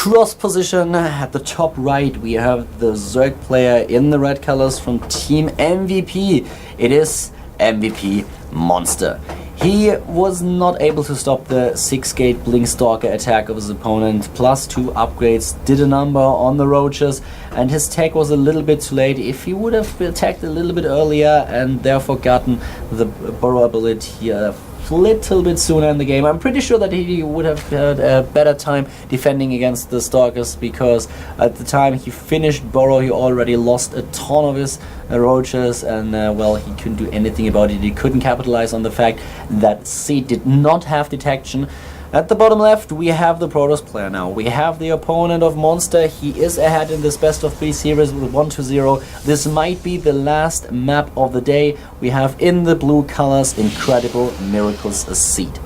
cross position at the top right, we have the Zerg player in the red colors from Team MVP. It is MVP Monster. He was not able to stop the 6-gate Blink Stalker attack of his opponent. +2 upgrades did a number on the roaches, and his tech was a little bit too late. If he would have attacked a little bit earlier and therefore gotten the burrow ability a little bit sooner in the game, I'm pretty sure that he would have had a better time defending against the Stalkers, because at the time he finished burrow, he already lost a ton of his roaches, and well, he couldn't do anything about it. He couldn't capitalize on the fact that C did not have detection. At the bottom left, we have the Protoss player now. We have the opponent of Monster. He is ahead in this best of 3 series with 1-0. This might be the last map of the day. We have in the blue colors Incredible Miracles Seed.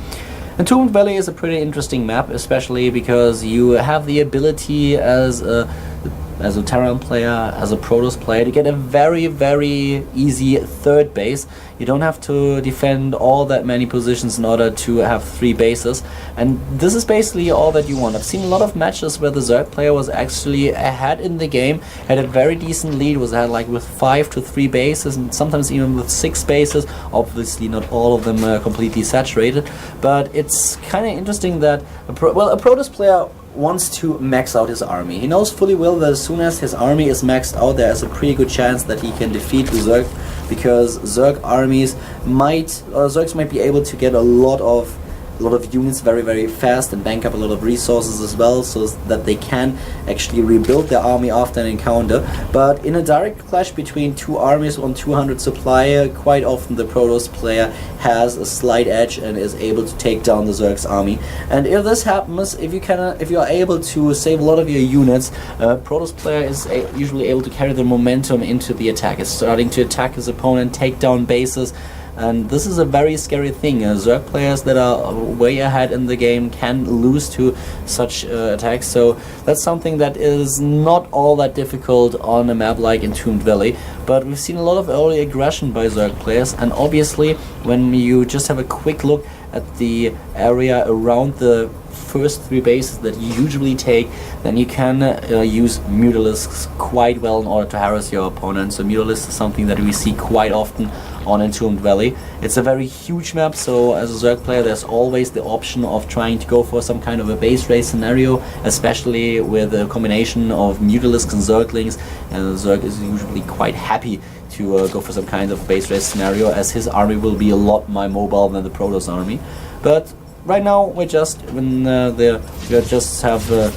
Entombed Valley is a pretty interesting map, especially because you have the ability as a Terran player, as a Protoss player, to get a very, very easy third base. You don't have to defend all that many positions in order to have 3 bases, and this is basically all that you want. I've seen a lot of matches where the Zerg player was actually ahead in the game, had a very decent lead, was ahead like with 5 to 3 bases, and sometimes even with 6 bases. Obviously not all of them are completely saturated, but it's kind of interesting that a Protoss player wants to max out his army. He knows fully well that as soon as his army is maxed out, there is a pretty good chance that he can defeat the Zerg, because Zerg armies Zergs might be able to get a lot of units very, very fast and bank up a lot of resources as well, so that they can actually rebuild their army after an encounter. But in a direct clash between 2 armies on 200 supply, quite often the Protoss player has a slight edge and is able to take down the Zerg's army. And if this happens, if you are able to save a lot of your units, Protoss player is usually able to carry the momentum into the attack. It's starting to attack his opponent, take down bases. And this is a very scary thing. Zerg players that are way ahead in the game can lose to such attacks, so that's something that is not all that difficult on a map like Entombed Valley. But we've seen a lot of early aggression by Zerg players, and obviously when you just have a quick look at the area around the first 3 bases that you usually take, then you can use Mutalisks quite well in order to harass your opponent. So Mutalisk is something that we see quite often on Entombed Valley. It's a very huge map, so as a Zerg player there's always the option of trying to go for some kind of a base race scenario, especially with a combination of Mutalisks and Zerglings, and Zerg is usually quite happy to go for some kind of base race scenario, as his army will be a lot more mobile than the Protoss army. But right now we just have the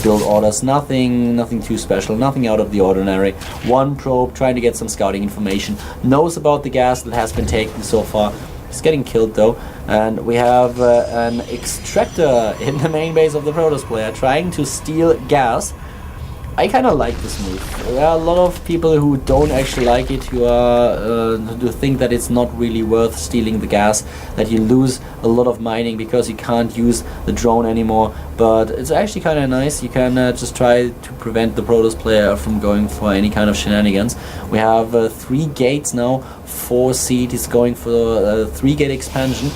build orders, nothing too special, nothing out of the ordinary. 1 probe trying to get some scouting information, knows about the gas that has been taken so far. He's getting killed though, and we have an extractor in the main base of the Protoss player trying to steal gas. I kind of like this move. There are a lot of people who don't actually like it, who think that it's not really worth stealing the gas, that you lose a lot of mining because you can't use the drone anymore. But it's actually kind of nice. You can just try to prevent the Protoss player from going for any kind of shenanigans. We have 3 gates now, 4 seed. He's going for a 3-gate expansion,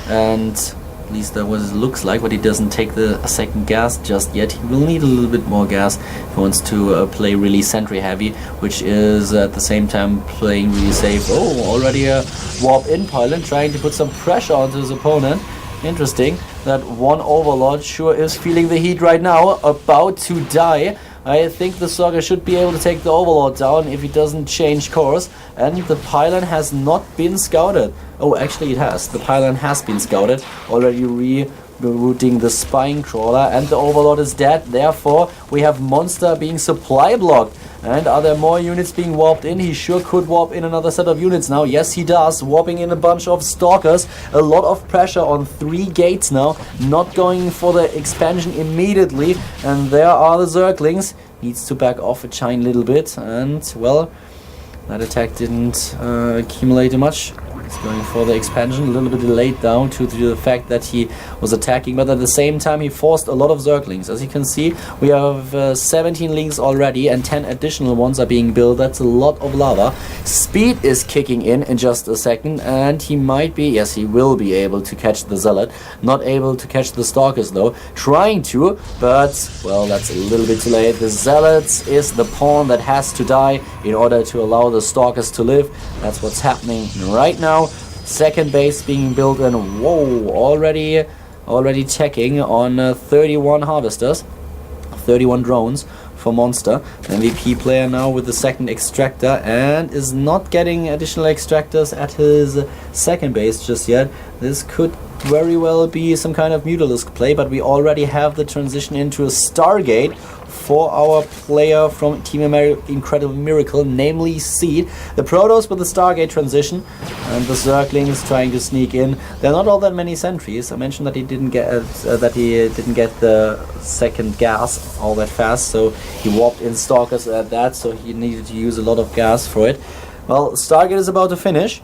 and at least that what it looks like, but he doesn't take the second gas just yet. He will need a little bit more gas if he wants to play really sentry heavy, which is at the same time playing really safe. Oh, already a warp in pylon trying to put some pressure onto his opponent. Interesting. That one Overlord sure is feeling the heat right now, about to die. I think the Stalker should be able to take the Overlord down if he doesn't change course. And the pylon has not been scouted. Oh, actually it has. The pylon has been scouted. Already rerouting the Spine Crawler, and the Overlord is dead. Therefore, we have Monster being supply blocked. And are there more units being warped in? He sure could warp in another set of units now. Yes, he does. Warping in a bunch of Stalkers. A lot of pressure on 3 gates now. Not going for the expansion immediately. And there are the Zerglings. Needs to back off a tiny little bit. And, well, that attack didn't accumulate much. He's going for the expansion, a little bit delayed down due to the fact that he was attacking, but at the same time he forced a lot of Zerglings. As you can see, we have 17 links already and 10 additional ones are being built. That's a lot of lava. Speed is kicking in just a second, and he might be, yes, he will be able to catch the Zealot. Not able to catch the Stalkers though. Trying to, but, well, that's a little bit too late. The Zealots is the pawn that has to die in order to allow the Stalkers to live. That's what's happening right now. Second base being built, and whoa, already checking on 31 harvesters, 31 drones for Monster. MVP player now with the second extractor, and is not getting additional extractors at his second base just yet. This could very well be some kind of Mutalisk play, but we already have the transition into a Stargate for our player from Team Incredible Miracle, namely Seed. The Protoss with the Stargate transition, and the Zerglings trying to sneak in. There are not all that many sentries. I mentioned that he didn't get the second gas all that fast, so he warped in Stalkers at that, so he needed to use a lot of gas for it. Well, Stargate is about to finish,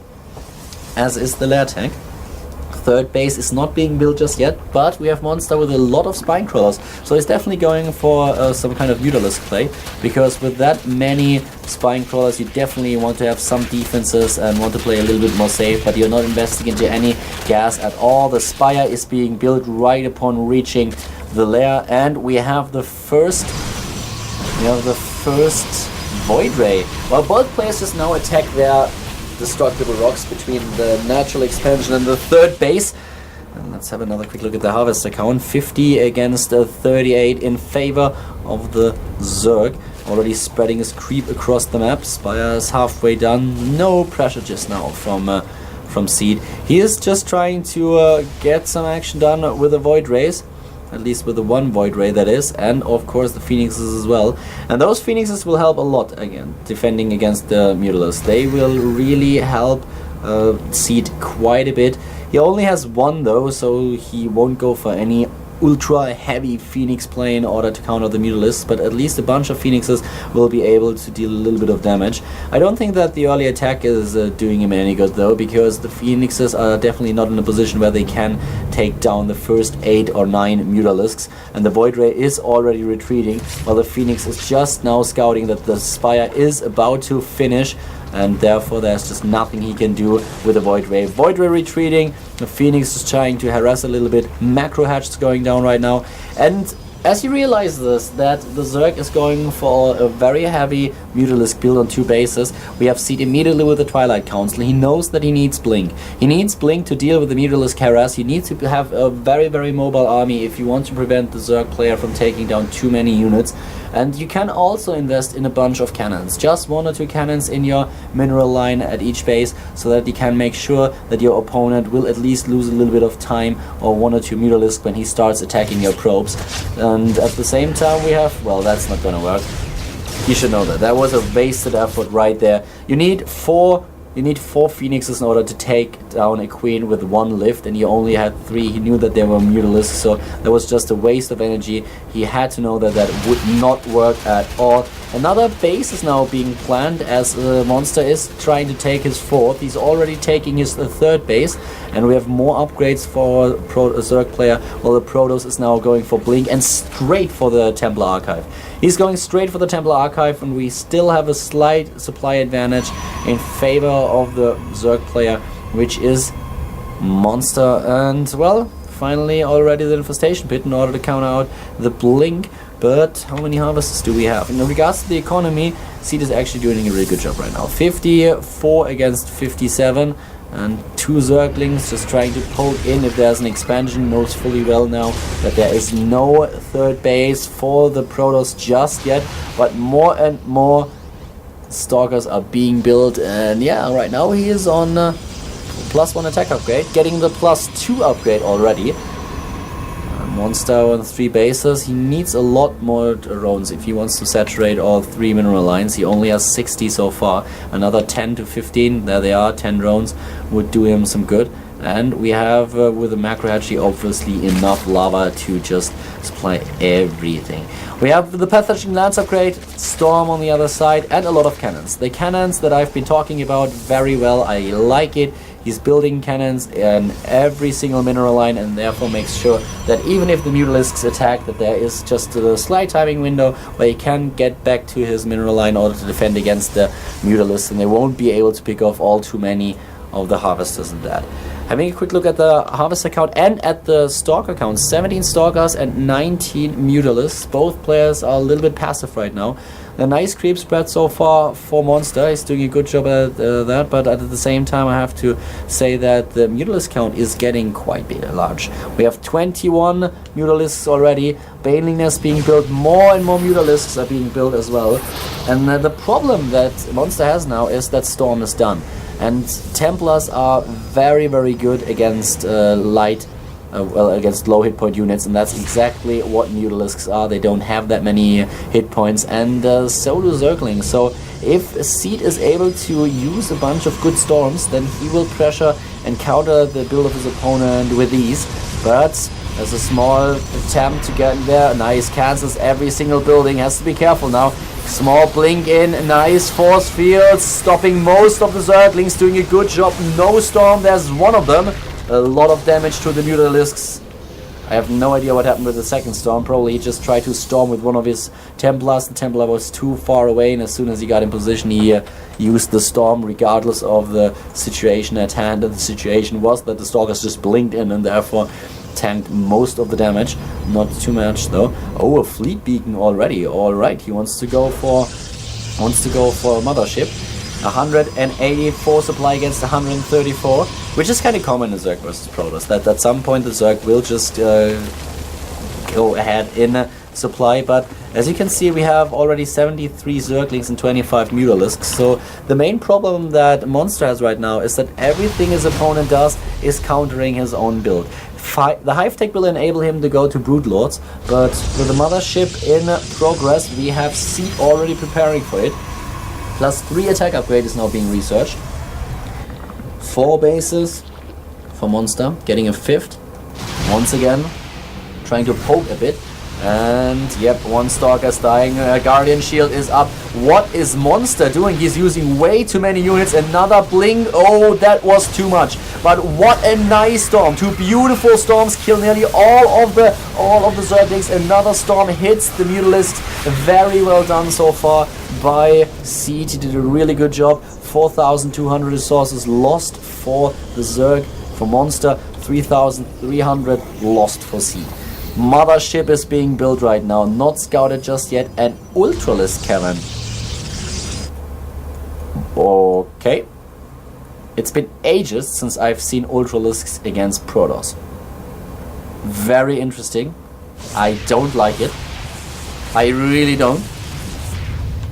as is the lair tank. Third base is not being built just yet, but we have Monster with a lot of spine crawlers, so he's definitely going for some kind of Mutalisk play, because with that many spine crawlers you definitely want to have some defenses and want to play a little bit more safe, but you're not investing into any gas at all. The Spire is being built right upon reaching the lair, and we have the first Void Ray. Well, both players just now attack their destructible rocks between the natural expansion and the third base. And let's have another quick look at the harvester count. 50 against 38 in favor of the Zerg. Already spreading his creep across the map. Spire is halfway done. No pressure just now from Seed. He is just trying to get some action done with the Void Rays. At least with the one Void Ray, that is, and of course the Phoenixes as well. And those Phoenixes will help a lot again, defending against the Mutalisks. They will really help Seed quite a bit. He only has one though, so he won't go for any ultra heavy Phoenix play in order to counter the Mutalisks, but at least a bunch of Phoenixes will be able to deal a little bit of damage. I don't think that the early attack is doing him any good though, because the Phoenixes are definitely not in a position where they can take down the first 8 or 9 Mutalisks, and the Void Ray is already retreating, while the Phoenix is just now scouting that the Spire is about to finish, and therefore there's just nothing he can do with the Void Ray. Void Ray retreating, the Phoenix is trying to harass a little bit, Macro Hatch is going down right now, and as he realizes that the Zerg is going for a very heavy Mutalisk build on 2 bases, we have Seed immediately with the Twilight Council. He knows that he needs Blink. He needs Blink to deal with the Mutalisk harass. He needs to have a very, very mobile army if you want to prevent the Zerg player from taking down too many units. And you can also invest in a bunch of cannons. Just 1 or 2 cannons in your mineral line at each base, so that you can make sure that your opponent will at least lose a little bit of time, or 1 or 2 Mutalisks when he starts attacking your probes. And at the same time we have, well, that's not gonna work. You should know that. That was a wasted effort right there. You need 4 Phoenixes in order to take down a Queen with 1 lift, and he only had 3. He knew that they were Mutalisks, so that was just a waste of energy. He had to know that that would not work at all. Another base is now being planned, as Monster is trying to take his 4th. He's already taking his 3rd base, and we have more upgrades for Zerg player, while the Protoss is now going for Blink and straight for the Templar Archive. He's going straight for the Templar Archive, and we still have a slight supply advantage in favor of the Zerg player, which is Monster. And, well, finally already the Infestation Pit in order to counter out the Blink. But how many harvesters do we have? In regards to the economy, Seed is actually doing a really good job right now. 54 against 57, and 2 Zerglings just trying to poke in if there's an expansion. Knows fully well now that there is no 3rd base for the Protoss just yet, but more and more Stalkers are being built, and yeah, right now he is on +1 attack upgrade, getting the +2 upgrade already. Monster on 3 bases. He needs a lot more drones if he wants to saturate all 3 mineral lines. He only has 60 so far. Another 10 to 15, there they are, 10 drones would do him some good. And we have with the Macro Hatchery obviously enough lava to just supply everything. We have the Pathogen Lance upgrade, Storm on the other side, and a lot of cannons. The cannons that I've been talking about very well, I like it. He's building cannons in every single mineral line, and therefore makes sure that even if the Mutalisks attack, that there is just a slight timing window where he can get back to his mineral line in order to defend against the Mutalisks, and they won't be able to pick off all too many of the harvesters and that. Having a quick look at the harvester count and at the stalker count, 17 stalkers and 19 Mutalisks. Both players are a little bit passive right now. A nice creep spread so far for Monster. He's doing a good job at that, but at the same time I have to say that the Mutalisk count is getting quite big, large. We have 21 Mutalisks already. Baneling is being built. More and more Mutalisks are being built as well. And the problem that Monster has now is that Storm is done. And Templars are very, very good against against low hit point units, and that's exactly what Mutalisks are. They don't have that many hit points, and so do Zerglings. So if Seed is able to use a bunch of good storms, then he will pressure and counter the build of his opponent with ease. But there's a small attempt to get in there. Nice, cancels every single building. Has to be careful now. Small blink in, nice force fields, stopping most of the Zerglings, doing a good job. No storm, there's one of them. A lot of damage to the Mutalisks. I have no idea what happened with the second storm. Probably he just tried to storm with one of his Templars. The Templar was too far away, and as soon as he got in position, he used the storm regardless of the situation at hand. And the situation was that the Stalkers just blinked in and therefore tanked most of the damage. Not too much though. Oh, a fleet beacon already. Alright, he wants to go for a mothership. 184 supply against 134, which is kind of common in Zerg versus Protoss, that at some point the Zerg will just go ahead in supply. But as you can see, we have already 73 Zerglings and 25 Mutalisks. So the main problem that Monster has right now is that everything his opponent does is countering his own build. The Hive Tech will enable him to go to Brood Lords, but with the Mothership in progress, we have Seed already preparing for it. Plus 3 attack upgrade is now being researched. 4 bases for Monster, getting a 5th. Once again, trying to poke a bit. And yep, 1 Stalker's dying. Guardian Shield is up. What is Monster doing? He's using way too many units. Another blink. Oh, that was too much. But what a nice storm. 2 beautiful storms kill nearly all of the Zerglings. Another storm hits the Mutalisks. Very well done so far by Seed. He did a really good job. 4,200 resources lost for the Zerg. For Monster, 3,300 lost for Seed. Mothership is being built right now, not scouted just yet. An Ultralisk cannon. Okay. It's been ages since I've seen Ultralisks against Protoss. Very interesting. I don't like it. I really don't.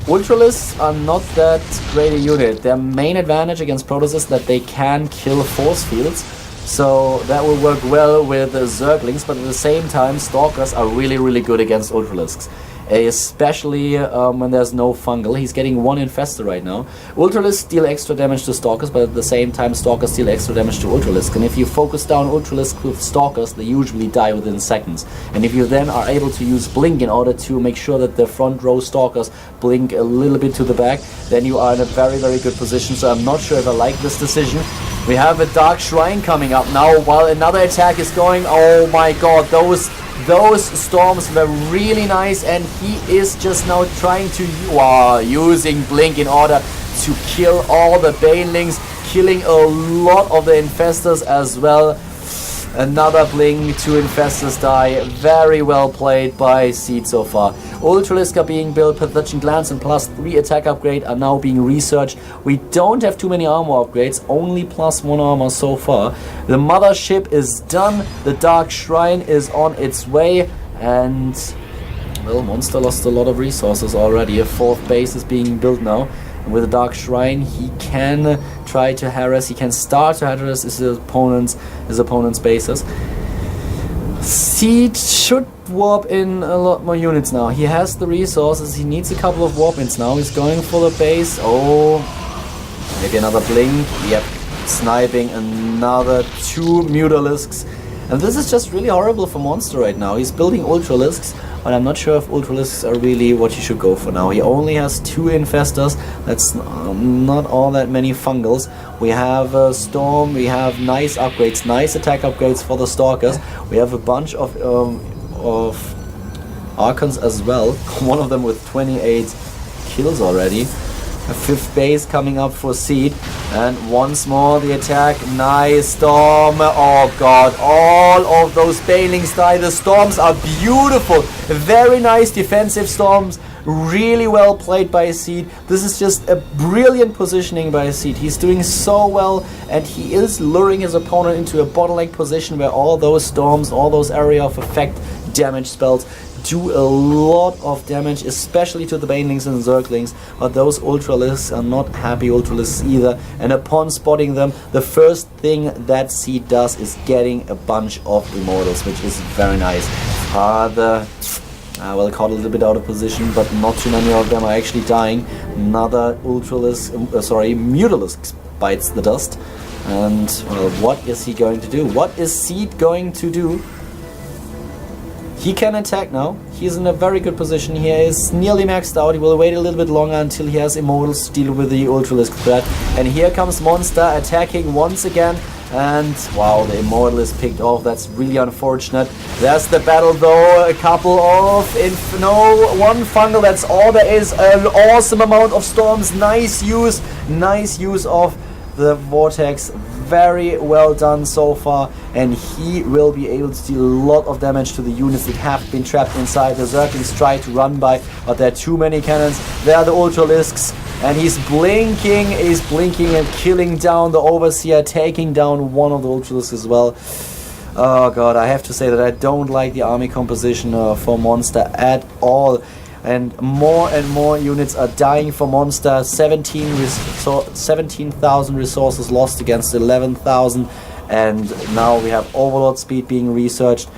Ultralisks are not that great a unit. Their main advantage against Protoss is that they can kill force fields. So that will work well with Zerglings, but at the same time, Stalkers are really, really good against Ultralisks. Especially when there's no fungal. He's getting 1 Infestor right now. Ultralisks deal extra damage to Stalkers, but at the same time, Stalkers deal extra damage to Ultralisks. And if you focus down Ultralisks with Stalkers, they usually die within seconds. And if you then are able to use Blink in order to make sure that the front row Stalkers blink a little bit to the back, then you are in a very, very good position. So I'm not sure if I like this decision. We have a Dark Shrine coming up now while another attack is going. Oh my god, those storms were really nice, and he is just now trying to using Blink in order to kill all the Banelings, killing a lot of the Infestors as well. Another Blink, 2 Infestors die. Very well played by Seed so far. Ultralisk are being built, Pathogen Glance and plus 3 attack upgrade are now being researched. We don't have too many armor upgrades, only plus 1 armor so far. The Mothership is done, the Dark Shrine is on its way, and well, Monster lost a lot of resources already. A 4th base is being built now. And with the Dark Shrine, he can try to harass, he can start to harass his opponent's bases. Seed should warp in a lot more units now. He has the resources, he needs a couple of warp-ins now. He's going for the base. Oh, maybe another Blink. Yep, sniping another 2 Mutalisks. And this is just really horrible for Monster right now. He's building Ultralisks but I'm not sure if Ultralisks are really what you should go for now. He only has 2 Infestors, that's not all that many Fungals. We have Storm, we have nice upgrades, nice attack upgrades for the Stalkers. We have a bunch of Archons as well, one of them with 28 kills already. A 5th base coming up for Seed, and once more the attack. Nice Storm. Oh god, all of those Banelings die. The Storms are beautiful, very nice defensive Storms, really well played by Seed. This is just a brilliant positioning by Seed. He's doing so well, and he is luring his opponent into a bottleneck position where all those Storms, all those area of effect damage spells do a lot of damage, especially to the Banelings and Zerglings, but those Ultralisks are not happy Ultralisks either, and upon spotting them, the first thing that Seed does is getting a bunch of Immortals, which is very nice. Well, caught a little bit out of position, but not too many of them are actually dying. Another Mutalisk bites the dust, and well, what is he going to do? What is Seed going to do? He can attack now. He's in a very good position. He is nearly maxed out. He will wait a little bit longer until he has Immortals to deal with the Ultralisk threat. And here comes Monster attacking once again. And wow, the Immortal is picked off. That's really unfortunate. There's the battle though. A couple of one Fungal. That's all there is. An awesome amount of Storms. Nice use of the Vortex. Very well done so far, and he will be able to deal a lot of damage to the units that have been trapped inside. The Zerglings try to run by, but there are too many cannons. There are the Ultralisks, and he's blinking and killing down the Overseer, taking down one of the Ultralisks as well. Oh god, I have to say that I don't like the army composition for Monster at all. And more units are dying for Monster. 17,000 resources lost against 11,000, and now we have Overlord speed being researched.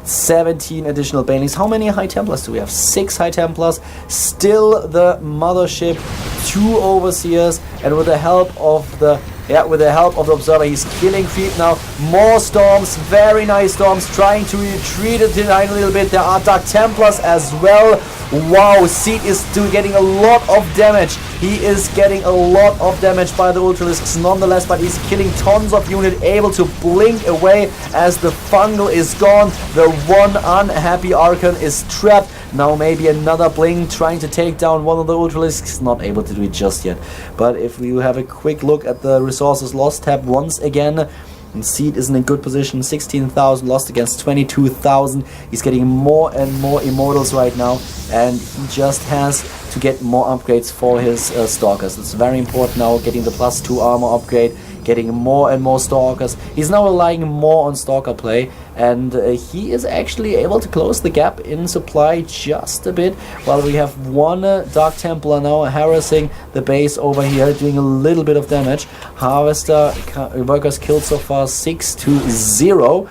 17 additional Banelings. How many High Templars do we have? 6 High Templars. Still the Mothership, 2 Overseers, and with the help of the Observer, he's killing creep now. More Storms, very nice Storms, trying to retreat it a little bit. There are Dark Templars as well. Wow, Seed is getting a lot of damage. He is getting a lot of damage by the Ultralisks nonetheless, but he's killing tons of units, able to blink away as the Fungal is gone. The one unhappy Archon is trapped. Now maybe another blink trying to take down one of the Ultralisks. Not able to do it just yet. But if we have a quick look at the resources lost tab once again, and Seed is in a good position. 16,000 lost against 22,000. He's getting more and more Immortals right now, and he just has to get more upgrades for his Stalkers. It's very important now, getting the +2 armor upgrade, getting more and more Stalkers. He's now relying more on Stalker play, and he is actually able to close the gap in supply just a bit, while we have one Dark Templar now harassing the base over here, doing a little bit of damage. Harvester workers killed so far 6-0.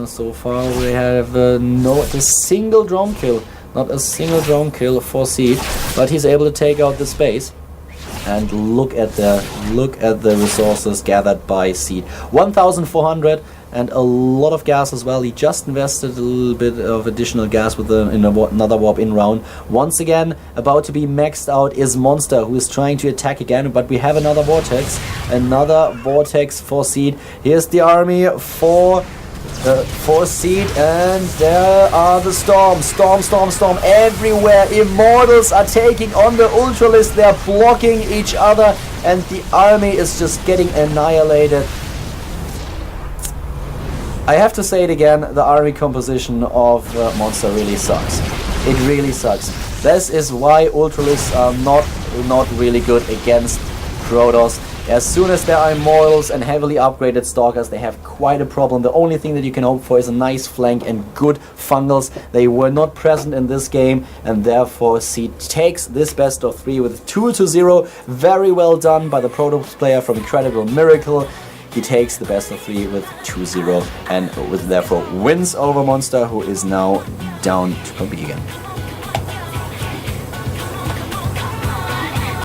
So far we have not a single drone kill. Not a single drone kill for Seed, but he's able to take out the space. And look at the resources gathered by Seed. 1,400 and a lot of gas as well. He just invested a little bit of additional gas with another warp in round. Once again, about to be maxed out is Monster, who is trying to attack again, but we have another vortex for Seed. Here's the army for Seed, and there are the Storms. Storm everywhere. Immortals are taking on the Ultralist. They're blocking each other, and the army is just getting annihilated. I have to say it again, the army composition of Monster really sucks. It really sucks. This is why Ultralists are not really good against Protoss. As soon as there are Immortals and heavily upgraded Stalkers, they have quite a problem. The only thing that you can hope for is a nice flank and good Fungals. They were not present in this game, and therefore Seed takes this best of 3 with 2-0. Very well done by the Protoss player from Incredible Miracle. He takes the best of 3 with 2-0 and therefore wins over Monster, who is now down to compete again.